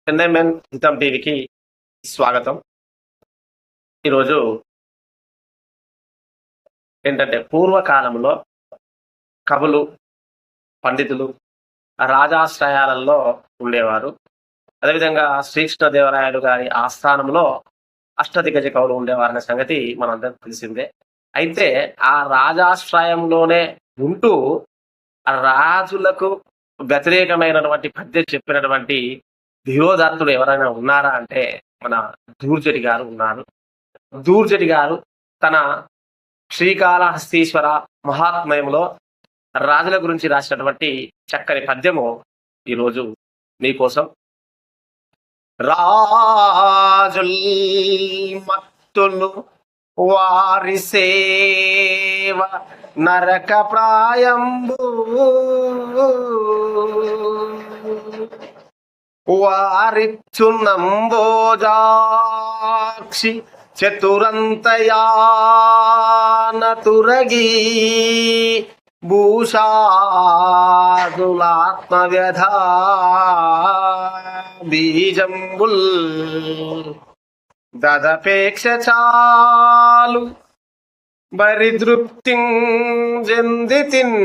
Chennai men హితం టీవీకి స్వాగతం. ఈరోజు ఏంటంటే పూర్వకాలంలో కవులు, పండితులు రాజాశ్రయాలలో ఉండేవారు. అదేవిధంగా శ్రీకృష్ణదేవరాయలు గారి ఆస్థానంలో అష్టదిగ్గజ కవులు ఉండేవారనే సంగతి మనందరికి తెలిసిందే. అయితే ఆ రాజాశ్రయంలోనే ఉంటూ ఆ రాజులకు వ్యతిరేకమైనటువంటి పద్యం చెప్పినటువంటి ధీరోదాత్తులు ఎవరైనా ఉన్నారా అంటే మన దూర్జటి గారు ఉన్నారు. దూర్జటి గారు తన శ్రీకాళహస్తీశ్వర మహాత్మ్యంలో రాజుల గురించి రాసినటువంటి చక్కని పద్యము ఈరోజు మీకోసం. రాజుల్ మత్తులు వారి సేవ నరక ప్రాయంబు వారిచ్చునంబోజాక్షి చతురంతయానతురగీ భూషాదులాత్మవ్యధా బీజంబుల్ దదపేక్ష చాలు బరిదృప్తిం జందితిన్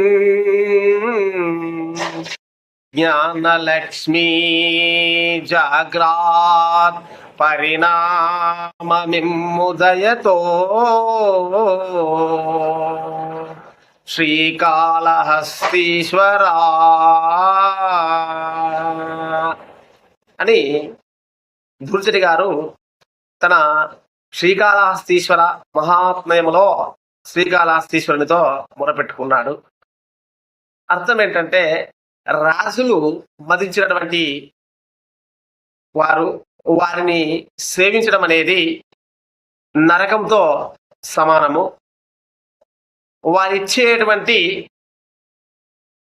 జ్ఞానలక్ష్మీ జాగ్రాత్ పరిణామమిమ్ముదయతో శ్రీకాళహస్తీశ్వరా అని దూర్జటి గారు తన శ్రీకాళహస్తీశ్వర మహాత్మ్యములో శ్రీకాళహస్తీశ్వరునితో మొరపెట్టుకున్నాడు. అర్థం ఏంటంటే రాజులు మదించినటువంటి వారిని సేవించడం అనేది నరకంతో సమానము. వారిచ్చేటువంటి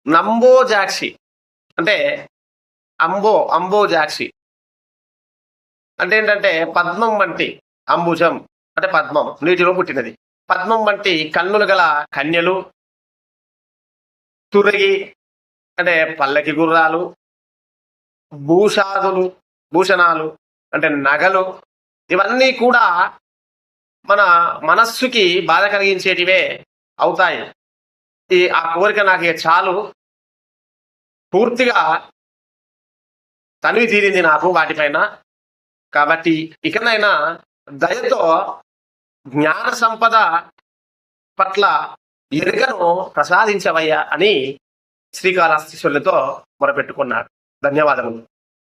నంబోజాక్షి అంటే అంబోజాక్షి అంటే ఏంటంటే పద్మం వంటి, అంబుజం అంటే పద్మం, నీటిలో పుట్టినది. పద్మం వంటి కన్నులు గల కన్యలు, తురగి అంటే పల్లకి గుర్రాలు, భూషణాలు అంటే నగలు, ఇవన్నీ కూడా మన మనస్సుకి బాధ కలిగించేటివే అవుతాయి. ఆ కోరిక నాకు చాలు, పూర్తిగా తనివి తీరింది నాకు వాటిపైన. కాబట్టి ఇకనైనా దయతో జ్ఞాన సంపద పట్ల ఎరుకను ప్రసాదించవయ్యా అని శ్రీకాళహస్తీశ్వరునితో మొరపెట్టుకున్నాడు. ధన్యవాదములు.